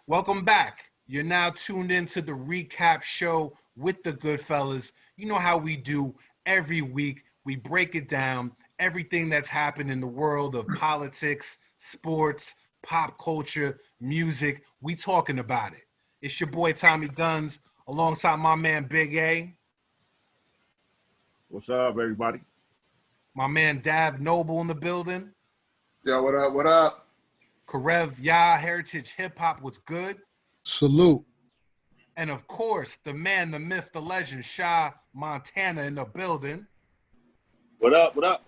Welcome back. You're now tuned into the recap show with the Goodfellas. You know how we do every week. We break it down, everything that's happened in the world of politics, sports, pop culture, music. We talking about it. It's your boy Tommy Guns alongside my man Big A, What's up, everybody? my man Dav Noble in the building, Yo, what up? What up? Karev Yah, Heritage Hip Hop, what's good? Salute. And of course, the man, the myth, the legend, Shah Montana in the building. What up? What up?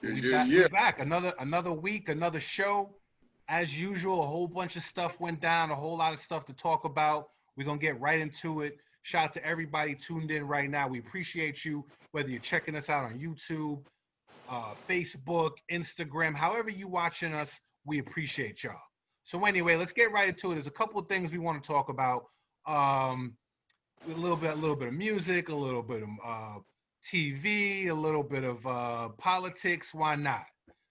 We're back. Another week, another show. As usual, a whole bunch of stuff went down, a whole lot of stuff to talk about. We're going to get right into it. Shout out to everybody tuned in right now. We appreciate you, whether you're checking us out on YouTube, Facebook, Instagram, however you watching us, we appreciate y'all. So anyway, let's get right into it. There's a couple of things we want to talk about. A little bit of music, a little bit of TV, a little bit of politics. Why not?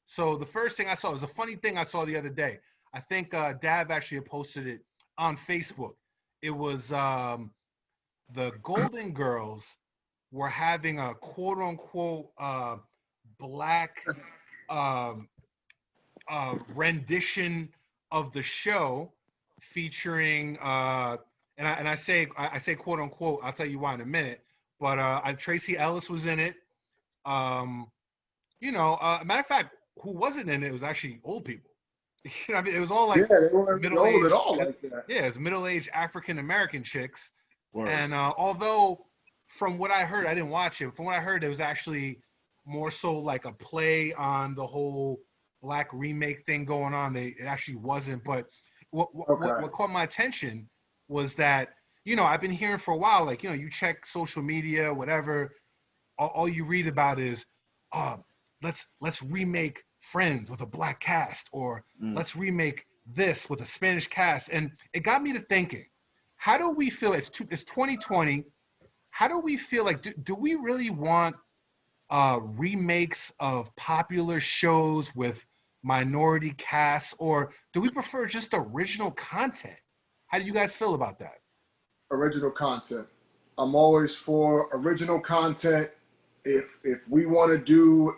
So the first thing I saw was a funny thing I saw the other day. I think Dab actually posted it on Facebook. It was the Golden Girls were having a quote unquote black rendition of the show featuring and I say quote unquote, I'll tell you why in a minute, but Tracy Ellis was in it. Matter of fact, who wasn't in it was actually old people. I mean, it was all like they weren't middle-aged, old at all like that. Yeah, it's middle-aged African American chicks. Word. And although from what I heard, I didn't watch it. From what I heard, it was actually more so like a play on the whole black remake thing going on. It actually wasn't. But what caught my attention was that, I've been hearing for a while, like, you check social media, whatever, all you read about is, let's remake Friends with a black cast, or let's remake this with a Spanish cast. And it got me to thinking, how do we feel? It's 2020. How do we feel like, do we really want remakes of popular shows with minority casts, or do we prefer just original content? How do you guys feel about that? Original content. I'm always for original content. If we want to do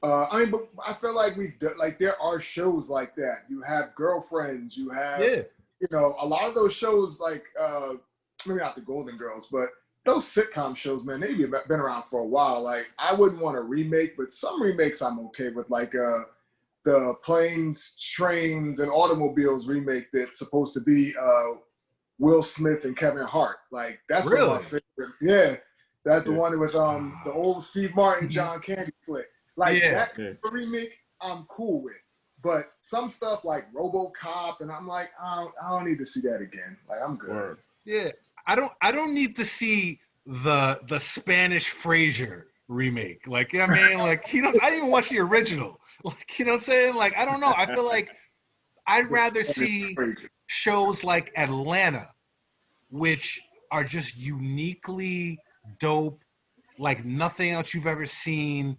but I feel like there are shows like that. You have Girlfriends. You have, a lot of those shows like maybe not the Golden Girls, but those sitcom shows, man, they've been around for a while. Like, I wouldn't want to remake, but some remakes I'm okay with, like the Planes, Trains, and Automobiles remake that's supposed to be Will Smith and Kevin Hart. Like, that's really? one of my favorite. Yeah, that's the one with the old Steve Martin, John Candy flick. Like, that remake, I'm cool with. But some stuff like RoboCop, and I'm like, I don't need to see that again. Like, I'm good. Word. Yeah, I don't need to see the Spanish Frasier remake. Like, I mean? Like, I didn't even watch the original. Like, you know what I'm saying? Like, I don't know. I feel like I'd rather see shows like Atlanta, which are just uniquely dope, like nothing else you've ever seen.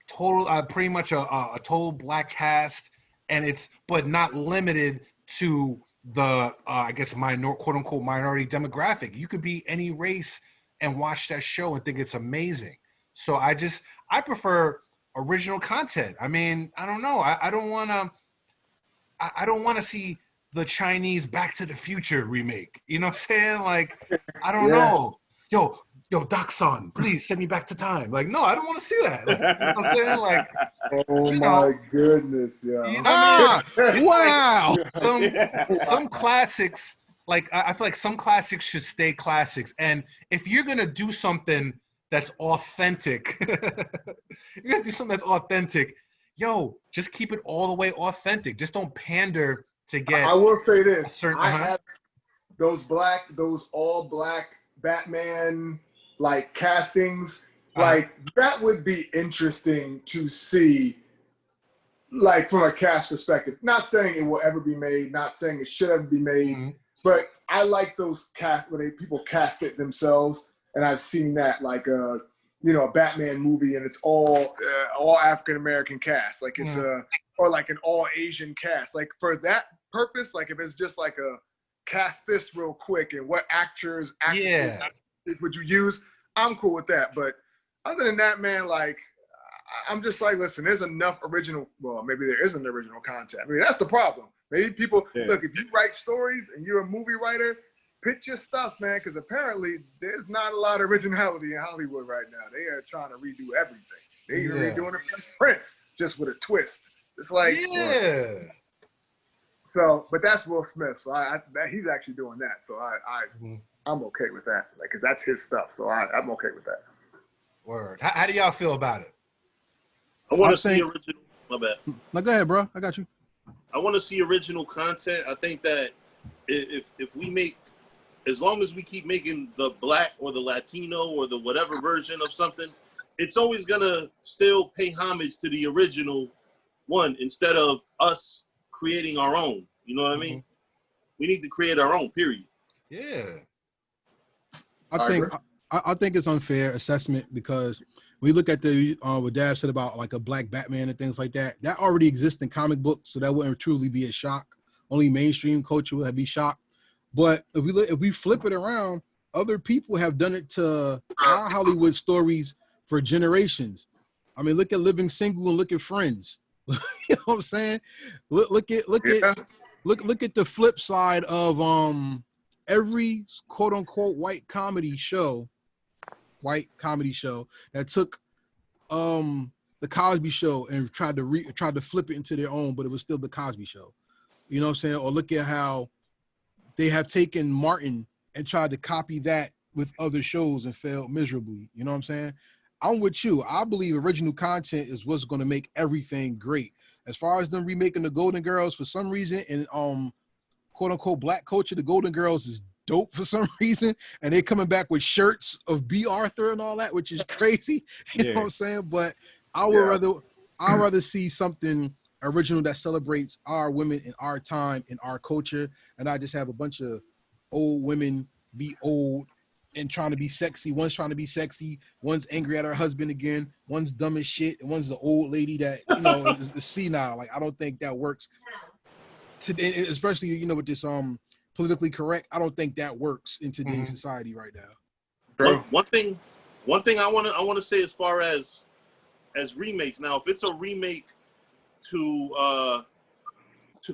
Total, pretty much a total black cast, and but not limited to the I guess quote unquote minority demographic. You could be any race and watch that show and think it's amazing. So I prefer original content. I mean, I don't know. I don't want to see the Chinese Back to the Future remake. You know what I'm saying? Like, I don't know. Yo, Doc-san, please send me back to time. Like, no, I don't want to see that. Like, you know what I'm saying? Like, oh my goodness, yeah. You know what I mean? Wow. Some classics, like, I feel like some classics should stay classics. And if you're gonna do something that's authentic, just keep it all the way authentic. Just don't pander to get. I will say this: I have those all black Batman like castings. Like, that would be interesting to see, like, from a cast perspective. Not saying it will ever be made, not saying it should ever be made, but I like those cast where people cast it themselves, and I've seen that, like you know, a Batman movie and it's all African American cast, like it's or like an all Asian cast. Like for that purpose, like if it's just like a cast this real quick and what actresses would you use? I'm cool with that. But other than that, man, like I'm just like, listen, there's enough original. Well, maybe there isn't original content. I mean, that's the problem. Maybe people look, if you write stories and you're a movie writer, pitch your stuff, man, because apparently there's not a lot of originality in Hollywood right now. They are trying to redo everything. They're redoing the Fresh Prince just with a twist. It's like, so, but that's Will Smith, so he's actually doing that. So I'm okay with that, like, cause that's his stuff. So I'm okay with that. Word. How do y'all feel about it? I want to see original. My bad. No, go ahead, bro. I got you. I want to see original content. I think that if we make, as long as we keep making the black or the Latino or the whatever version of something, it's always gonna still pay homage to the original one instead of us creating our own. You know what I mean? We need to create our own. Period. Yeah. I think it's unfair assessment because we look at the what Dad said about like a black Batman and things like that. That already exists in comic books, so that wouldn't truly be a shock. Only mainstream culture would be shocked. But if we flip it around, other people have done it to our Hollywood stories for generations. I mean, look at Living Single and look at Friends. You know what I'm saying? Look at the flip side of every quote unquote white comedy show that took the Cosby Show and tried to flip it into their own, but it was still the Cosby Show. You know what I'm saying? Or look at how they have taken Martin and tried to copy that with other shows and failed miserably. You know what I'm saying? I'm with you. I believe original content is what's going to make everything great. As far as them remaking the Golden Girls, for some reason, in quote unquote black culture, the Golden Girls is dope for some reason, and they're coming back with shirts of B. Arthur and all that, which is crazy. You know what I'm saying? But I'd rather see something original that celebrates our women in our time in our culture, and I just have a bunch of old women be old and trying to be sexy. One's trying to be sexy, one's angry at her husband again, one's dumb as shit, and one's the old lady that, you know, is senile. Like, I don't think that works today, especially, you know, with this politically correct. I don't think that works in today's society right now. One thing I want to say as far as remakes. Now, if it's a remake to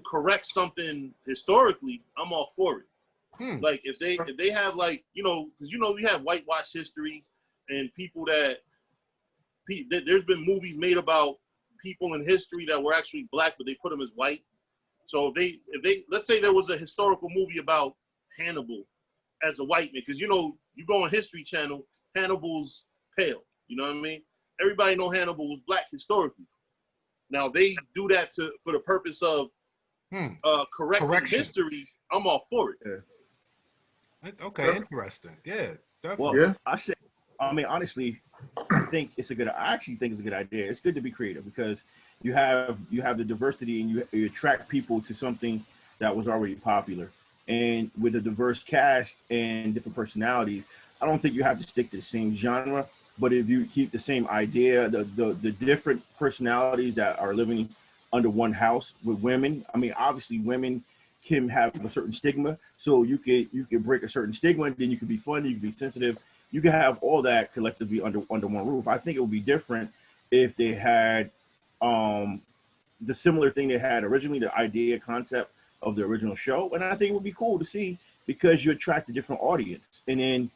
correct something historically, I'm all for it. Like if they have, like, you know, because you know we have whitewash history and people that there's been movies made about people in history that were actually black but they put them as white. So if they let's say there was a historical movie about Hannibal as a white man, because you know you go on History Channel, Hannibal's pale. You know what I mean? Everybody know Hannibal was black historically. Now they do that for the purpose of correcting history. I'm all for it. Yeah. Okay, interesting. Yeah, definitely. Well, I mean, honestly, I actually think it's a good idea. It's good to be creative because you have the diversity and you attract people to something that was already popular. And with a diverse cast and different personalities, I don't think you have to stick to the same genre. But if you keep the same idea, the different personalities that are living under one house with women, I mean, obviously women can have a certain stigma, so you could break a certain stigma, and then you could be funny, you could be sensitive, you can have all that collectively under one roof. I think it would be different if they had the similar thing they had originally, the idea concept of the original show, and I think it would be cool to see because you attract a different audience, and then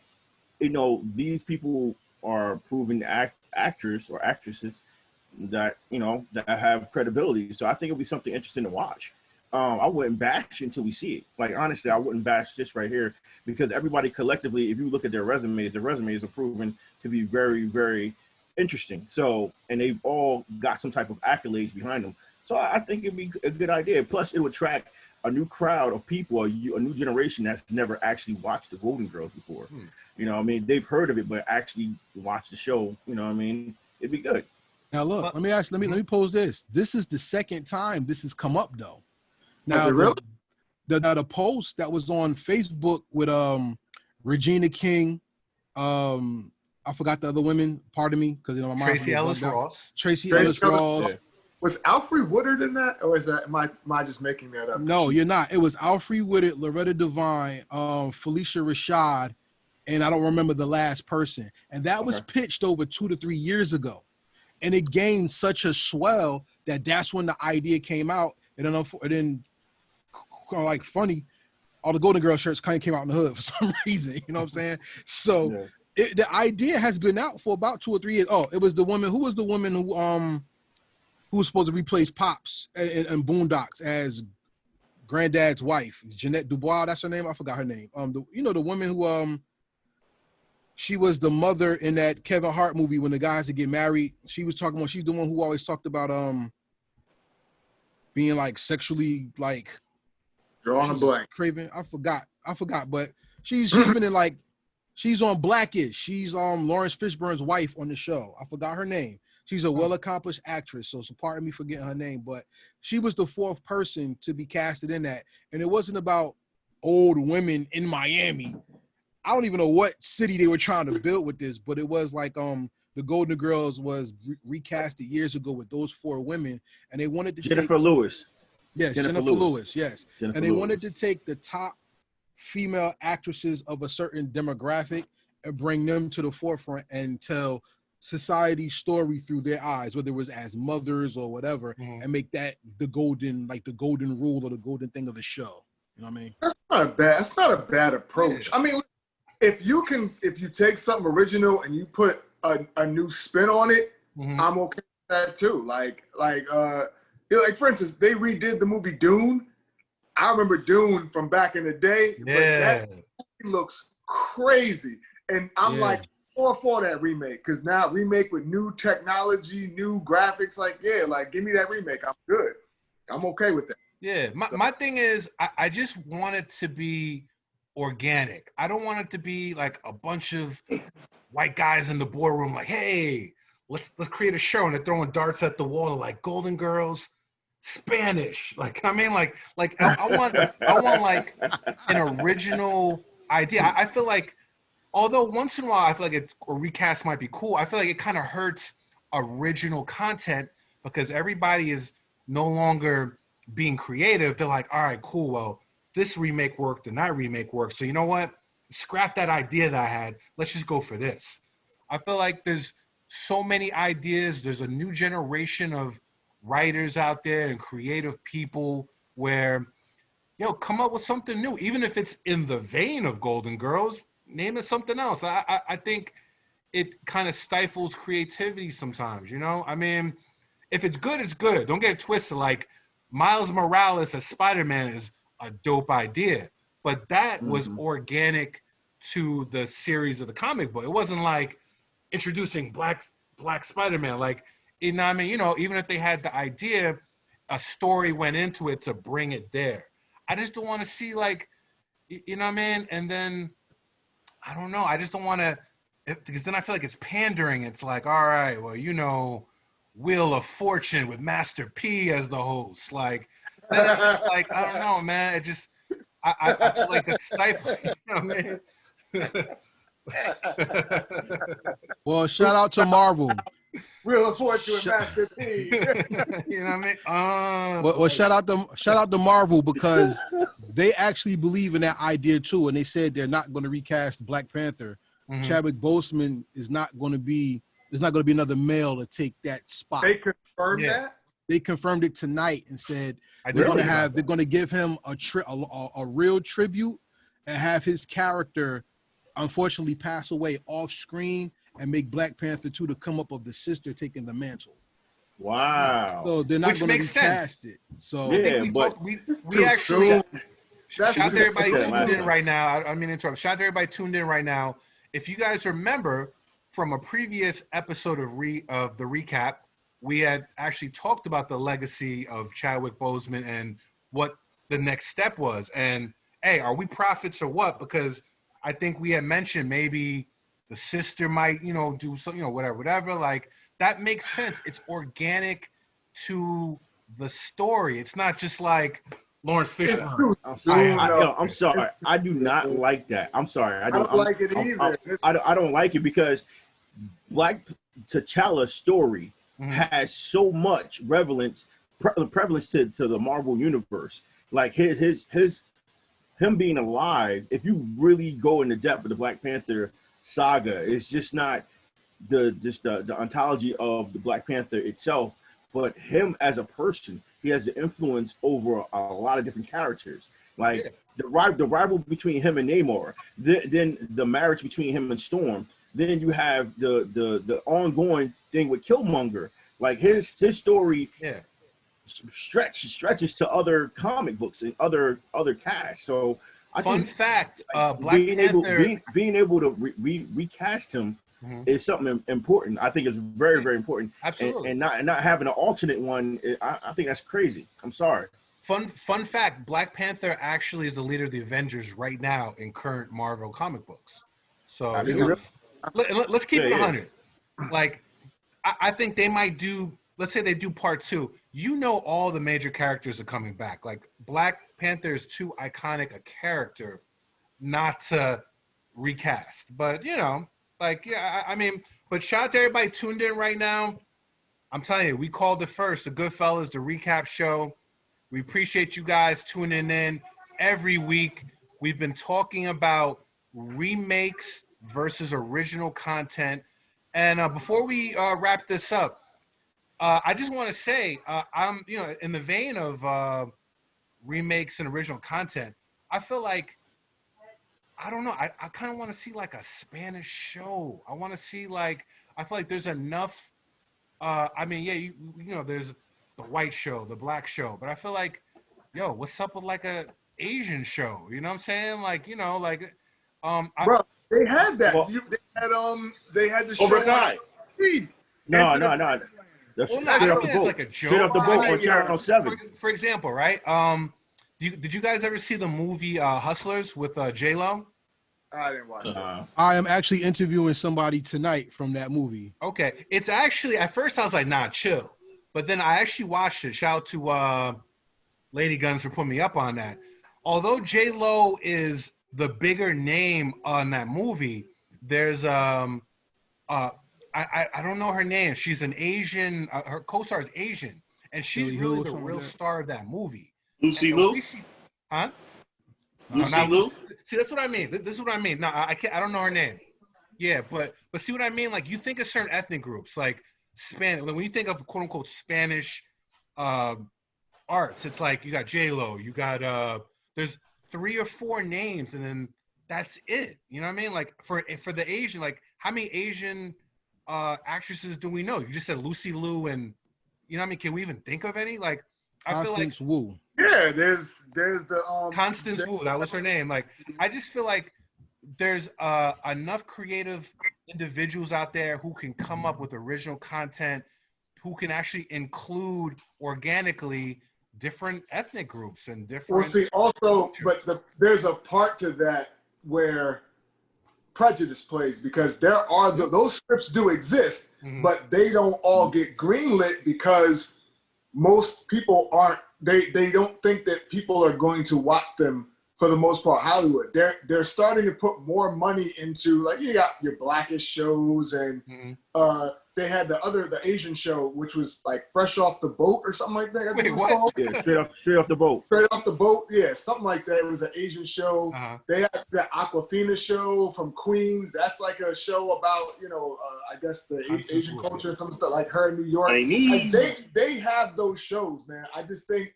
you know these people are proven actors or actresses that you know that have credibility. So I think it'll be something interesting to watch. I wouldn't bash until we see it. Like, honestly, I wouldn't bash this right here because everybody collectively, if you look at their resumes are proven to be very, very interesting. So, and they've all got some type of accolades behind them. So I think it'd be a good idea. Plus, it would attract a new crowd of people, a new generation that's never actually watched the Golden Girls before. You know what I mean? They've heard of it, but actually watch the show, you know what I mean? It'd be good. Now, look, let me pose this. This is the second time this has come up, though. Now, the post that was on Facebook with Regina King, I forgot the other women. Pardon me, because you know my mind. Tracy Ellis Ross. Tracy Ellis Ross. Yeah. Was Alfred Woodard in that, or is that am I just making that up? No, you're not. It was Alfred Woodard, Loretta Devine, Felicia Rashad, and I don't remember the last person. And that was pitched over 2 to 3 years ago, and it gained such a swell that's when the idea came out. And then like funny, all the Golden Girl shirts kind of came out in the hood for some reason. You know what I'm saying? So the idea has been out for about 2 or 3 years. Oh, it was the woman. Who was the woman who was supposed to replace Pops in Boondocks as Granddad's wife? Jeanette Dubois, that's her name. I forgot her name. The woman who she was the mother in that Kevin Hart movie when the guys would get married. She was talking about. She's the one who always talked about being like sexually like. Drawing a blank. Craven. I forgot. But she's been in like. She's on Blackish. She's Lawrence Fishburne's wife on the show. I forgot her name. She's a well-accomplished actress, so pardon me for getting her name, but she was the 4th person to be casted in that. And it wasn't about old women in Miami. I don't even know what city they were trying to build with this, but it was like the Golden Girls was recasted years ago with those 4 women, and they wanted to Jennifer Lewis. Yes, Jennifer Lewis, yes. Jennifer and they Lewis. wanted to take the top female actresses of a certain demographic and bring them to the forefront and tell society's story through their eyes, whether it was as mothers or whatever, and make that the golden rule or the golden thing of the show. You know what I mean? That's not a bad approach. I mean, if you take something original and you put a new spin on it, I'm okay with that too. Like for instance, they redid the movie Dune. I remember Dune from back in the day, but that movie looks crazy. And I'm like, all for that remake, because now remake with new technology, new graphics, give me that remake. I'm good. I'm okay with that. Yeah, my thing is, I just want it to be organic. I don't want it to be like a bunch of white guys in the boardroom like, hey, let's create a show, and they're throwing darts at the wall like Golden Girls, Spanish. Like, I mean, I want like an original idea. I feel like, although once in a while I feel like a recast might be cool, I feel like it kind of hurts original content because everybody is no longer being creative. They're like, all right, cool, well, this remake worked and that remake worked. So you know what? Scrap that idea that I had. Let's just go for this. I feel like there's so many ideas. There's a new generation of writers out there and creative people where, come up with something new. Even if it's in the vein of Golden Girls, name it something else. I think it kind of stifles creativity sometimes, I mean, if it's good, it's good. Don't get it twisted. Like Miles Morales as Spider-Man is a dope idea, but that was organic to the series of the comic book. It wasn't like introducing black Spider-Man. Like, I mean, even if they had the idea, a story went into it to bring it there. I just don't want to see like, what I mean? And then, I don't know. I just don't want to, because then I feel like it's pandering. It's like, all right, well, Wheel of Fortune with Master P as the host. Like, I don't know, man. It just, I feel like it's stifling. You know what I mean? Well, shout out to Marvel. Wheel of Fortune with Master P. You know what I mean? Well, shout out to Marvel because they actually believe in that idea too, and they said they're not going to recast Black Panther. Chadwick Boseman is not going to be. There's not going to be another male to take that spot. They confirmed that. They confirmed it tonight and said they're going to give him a real tribute and have his character unfortunately pass away off screen and make Black Panther 2 to come up of the sister taking the mantle. Wow. So they're not going to recast it. So yeah, we actually shout out to everybody tuned in right now. I mean, interrupt. Shout out to everybody tuned in right now. If you guys remember from a previous episode of the recap, we had actually talked about the legacy of Chadwick Boseman and what the next step was. And hey, are we prophets or what? Because I think we had mentioned maybe the sister might, do something, whatever. Like, that makes sense. It's organic to the story. It's not just like Lawrence Fishburne. I'm sorry. I do not like that. I'm sorry. I don't like it either. I don't like it because Black T'Challa's story has so much prevalence to the Marvel universe. Like him being alive, if you really go into depth of the Black Panther saga, it's just not the ontology of the Black Panther itself, but him as a person. He has an influence over a lot of different characters. Like the rival between him and Namor, then the marriage between him and Storm. Then you have the ongoing thing with Killmonger. Like his story stretches to other comic books and other casts. So Fun fact, Black being Panther being able to recast him is something important. I think it's very, very important. Absolutely. And not having an alternate one, I think that's crazy. I'm sorry. Fun fact, Black Panther actually is the leader of the Avengers right now in current Marvel comic books. So let's keep it 100. Like, I think they might do, let's say they do part 2. You know all the major characters are coming back. Like, Black Panther is too iconic a character not to recast. But, you know, like, yeah, I mean, but shout out to everybody tuned in right now. I'm telling you, we called it first, the GoodFellaz, the recap show. We appreciate you guys tuning in every week. We've been talking about remakes versus original content. And before we wrap this up, I just want to say, I'm, you know, in the vein of remakes and original content, I feel like, I don't know, I kind of want to see like a Spanish show. I want to see like, I feel like there's enough, I mean, yeah, you know, there's the white show, the black show, but I feel like, yo, what's up with like a Asian show? You know what I'm saying? Like, you know, like, bro, they had that. Well, they had the Cobra show. Kai. No. well, no, I don't mean it's like a joke. Straight off the boat I mean, on Channel 7. For example, right? Did you guys ever see the movie Hustlers with J-Lo? I didn't watch it. I am actually interviewing somebody tonight from that movie. Okay, it's actually, at first I was like, nah, chill, but then I actually watched it. Shout out to Lady Guns for putting me up on that. Although J-Lo is the bigger name on that movie, there's I don't know her name. She's an Asian. Her co-star is Asian, and she's really the real star of that movie. Lucy Liu. Huh? Lucy Liu. See, that's what I mean. This is what I mean. No, I can't. I don't know her name. Yeah, but see what I mean? Like, you think of certain ethnic groups, like Spanish. Like, when you think of quote unquote Spanish arts, it's like you got J-Lo, you got there's 3 or 4 names, and then that's it. You know what I mean? Like for the Asian, like how many Asian actresses do we know? You just said Lucy Liu, and you know what I mean? Can we even think of any? Like, I feel like Wu. Yeah, there's the Constance Wu, that was her name. Like, I just feel like there's enough creative individuals out there who can come up with original content, who can actually include organically different ethnic groups and different. Well, see, also, but there's a part to that where prejudice plays, because there are those scripts do exist, but they don't all get greenlit because most people aren't. They don't think that people are going to watch them for the most part. Hollywood, they're starting to put more money into, like, you got your Blackish shows, and they had the Asian show, which was like Fresh Off the Boat or something like that. Wait, what? Yeah, straight off the boat. Straight Off the Boat, yeah, something like that. It was an Asian show. They had the Aquafina show from Queens. That's like a show about, you know, I guess the Asian culture and some stuff, like her in New York. Like they have those shows, man. I just think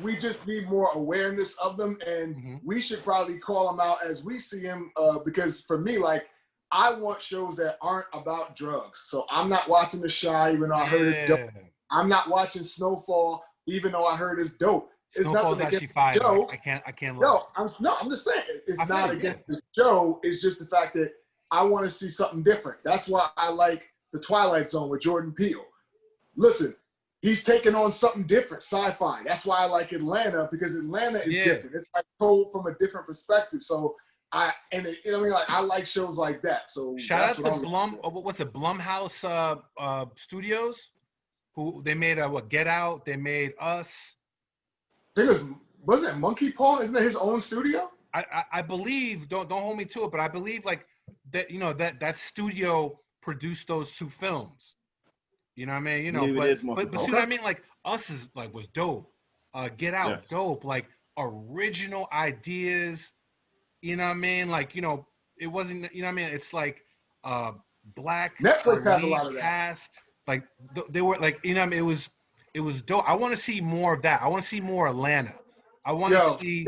we just need more awareness of them, and we should probably call them out as we see them, because for me, like, I want shows that aren't about drugs. So I'm not watching The Shy, even though I heard it's dope. I'm not watching Snowfall, even though I heard it's dope. Snowfall's actually fire. I can't look. I'm just saying, it's not against the show. It's just the fact that I want to see something different. That's why I like The Twilight Zone with Jordan Peele. Listen, he's taking on something different, sci-fi. That's why I like Atlanta, because Atlanta is different. It's like told from a different perspective. So you know what I mean? Like, I like shows like that. So shout out to Blumhouse Studios, who they made Get Out. They made Us. I think wasn't it Monkey Paw? Isn't it his own studio? I believe. Don't hold me to it, but I believe, like, that that studio produced those 2 films. You know what I mean? You know, Maybe it is but see what I mean? Like Us is like was dope. Get Out, Yes. dope. Like original ideas. You know what I mean? Like, it wasn't. You know what I mean? It's like black Netflix has a lead lot of that. cast. Like they were like, you know what I mean? It was dope. I want to see more of that. I want to see more Atlanta. I want to see.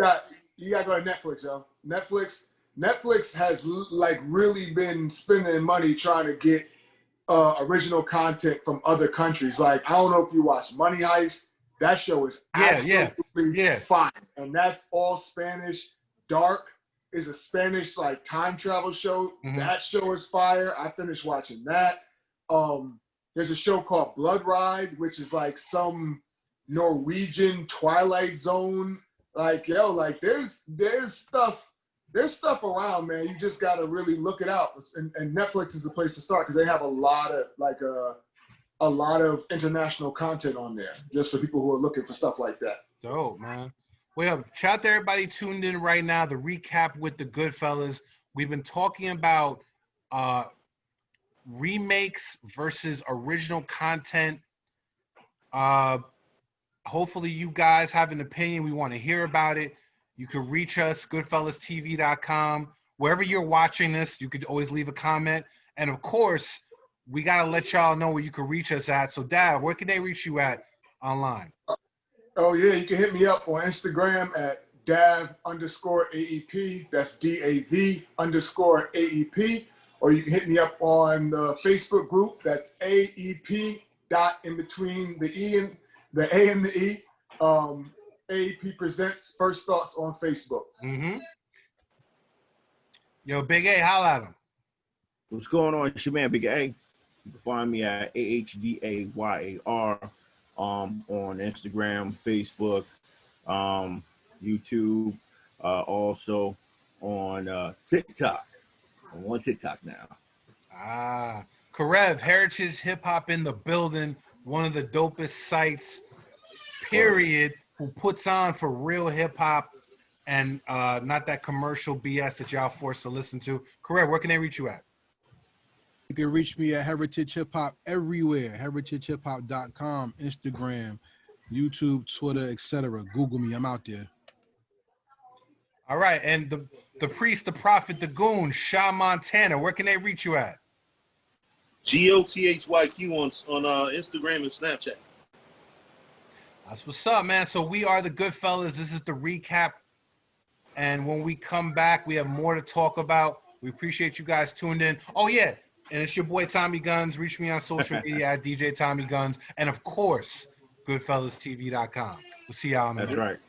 You gotta go to Netflix, yo. Netflix has like really been spending money trying to get original content from other countries. Like, I don't know if you watch Money Heist. That show is absolutely fine, and that's all Spanish. Dark is a Spanish like time travel show. Mhm. That show is fire. I finished watching that. There's a show called Blood Ride, which is like some Norwegian Twilight Zone. Like, yo, like there's stuff around, man. You just gotta really look it out. And Netflix is the place to start because they have a lot of international content on there, just for people who are looking for stuff like that. Dope, man. Well, shout out to everybody tuned in right now. The recap with the Goodfellas. We've been talking about remakes versus original content. Hopefully you guys have an opinion. We want to hear about it. You can reach us, goodfellastv.com. Wherever you're watching this, you could always leave a comment. And of course, we got to let y'all know where you can reach us at. So, Dad, where can they reach you at online? Oh, yeah, you can hit me up on Instagram at Dav_AEP. That's DAV_AEP. Or you can hit me up on the Facebook group. That's AEP dot in between the E and the A and the E. AEP presents First Thoughts on Facebook. Mm-hmm. Yo, Big A, holla at him. What's going on? It's your man, Big A. You can find me at AHDAYAR on Instagram, Facebook, YouTube, also on TikTok. I'm on TikTok now. Karev, Heritage Hip Hop in the building, one of the dopest sites, period, who puts on for real hip hop and not that commercial BS that y'all forced to listen to. Karev, where can they reach you at? You can reach me at Heritage Hip Hop everywhere. HeritageHipHop.com, Instagram, YouTube, Twitter, etc. Google me. I'm out there. All right, and the priest, the prophet, the goon, Sha Montana. Where can they reach you at? GOTHYQ on Instagram and Snapchat. That's what's up, man. So we are the Goodfellas. This is the recap. And when we come back, we have more to talk about. We appreciate you guys tuned in. Oh, yeah. And it's your boy, Tommy Guns. Reach me on social media at DJ Tommy Guns. And, of course, GoodFellasTV.com. We'll see y'all in a minute. That's right.